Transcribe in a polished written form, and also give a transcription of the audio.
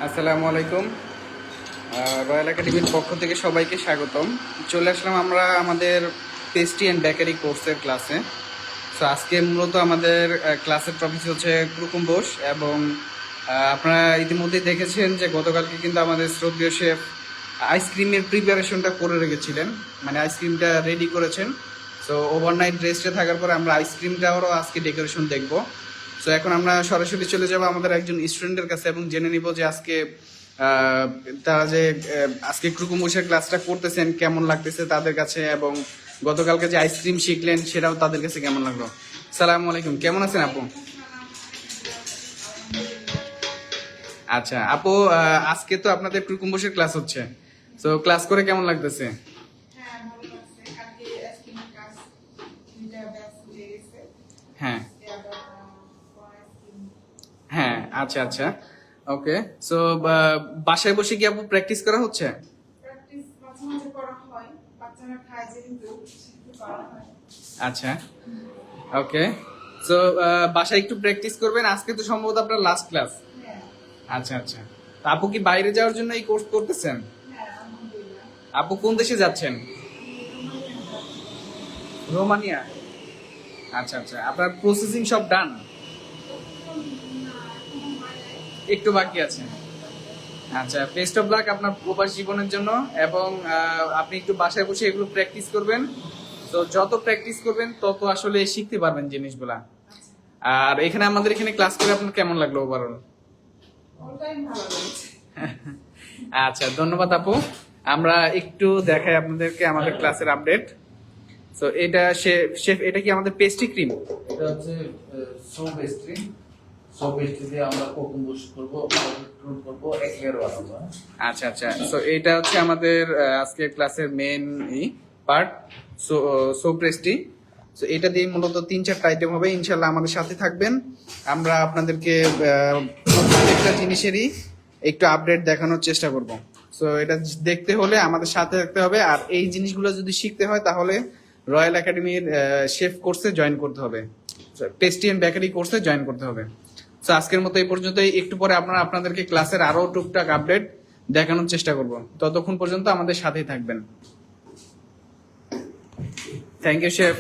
আসসালামু আলাইকুম। রয়্যাল একাডেমির পক্ষ থেকে সবাইকে স্বাগতম। চলে আসলাম আমরা আমাদের পেস্ট্রি অ্যান্ড বেকারি কোর্সের ক্লাসে। সো আজকে মূলত আমাদের ক্লাসের টপিক হচ্ছে কুরকুম বোস, এবং আপনারা ইতিমধ্যেই দেখেছেন যে গতকালকে কিন্তু আমাদের শ্রদ্ধেয় শেফ আইসক্রিমের প্রিপারেশনটা করে রেখেছিলেন, মানে আইসক্রিমটা রেডি করেছেন। সো ওভারনাইট রেস্টে থাকার পরে আমরা আইসক্রিমটাও আজকে ডেকোরেশন দেখব। সো এখন আমরা সরাসরি চলে যাব আমাদের একজন স্টুডেন্টের কাছে এবং জেনে নিব যে আজকে তারা যে আজকে কুরকুম বোসের ক্লাসটা করতেছেন কেমন লাগতেছে তাদের কাছে, এবং গতকালকে যে আইসক্রিম শিখলেন সেটাও তাদের কাছে কেমন লাগলো। সালাম আলাইকুম, কেমন আছেন আপু? আচ্ছা আপু, আজকে তো আপনাদের কুরকুম বোসের ক্লাস হচ্ছে, তো ক্লাস করে কেমন লাগতেছে? হ্যাঁ হ্যাঁ, আচ্ছা আচ্ছা, ওকে। সো বাসায় বসে কি আপু প্র্যাকটিস করা হচ্ছে? আচ্ছা, ওকে। সো বাসায় একটু প্র্যাকটিস করবেন, আজকে তো সম্ভবত আপনার লাস্ট ক্লাস। আচ্ছা আচ্ছা, তা আপু কি বাইরে যাওয়ার জন্য এই কোর্স করতেছেন? আপু কোন দেশে যাচ্ছেন? রোমানিয়া। আচ্ছা আচ্ছা, আপনার প্রসেসিং সব ডান? একটু বাকি আছে। আচ্ছা, বেস্ট অফ লাক আপনার প্রবাস জীবনের জন্য, এবং আপনি একটু বাসায় বসে এগুলো প্র্যাকটিস করবেন। তো যত প্র্যাকটিস করবেন তত আসলে শিখতে পারবেন জিনিসগুলা। আর এখানে আমাদের এখানে ক্লাস করে আপনার কেমন লাগলো ওভারঅল? আচ্ছা, ধন্যবাদ আপু। আমরা একটু দেখাই আপনাদেরকে আমাদের ক্লাসের আপডেট। তো এটা শেফ, এটা কি আমাদের পেস্ট্রি ক্রিম? এটা হচ্ছে সো পেস্ট্রি। সো পেস্ট্রি দিয়ে আমরা কোকুম বুশ করব, করব এক লেয়ার বানাবো। আচ্ছা আচ্ছা, সো এটা হচ্ছে আমাদের আজকে ক্লাসের main part, so pastry. So এটা দিয়ে মূলত 3-4টা আইটেম হবে। ইনশাল্লাহ আমাদের সাথে থাকবেন, আমরা আপনাদেরকে প্রত্যেকটা জিনিসেরই একটু আপডেট দেখানোর চেষ্টা করব। সো এটা দেখতে হলে আমাদের সাথে থাকতে হবে, আর এই জিনিসগুলো যদি শিখতে হয় তাহলে রয়্যাল একাডেমির শেফ কোর্সে জয়েন করতে হবে, পেস্ট্রি এন্ড বেকারি কোর্সে জয়েন করতে হবে। সো আজকের মতো এই পর্যন্তই। একটু পরে আপনাদেরকে ক্লাসের আরো টুকটাক আপডেট দেখানোর চেষ্টা করব। ততক্ষণ পর্যন্ত আমাদের সাথেই থাকবেন। Thank you chef.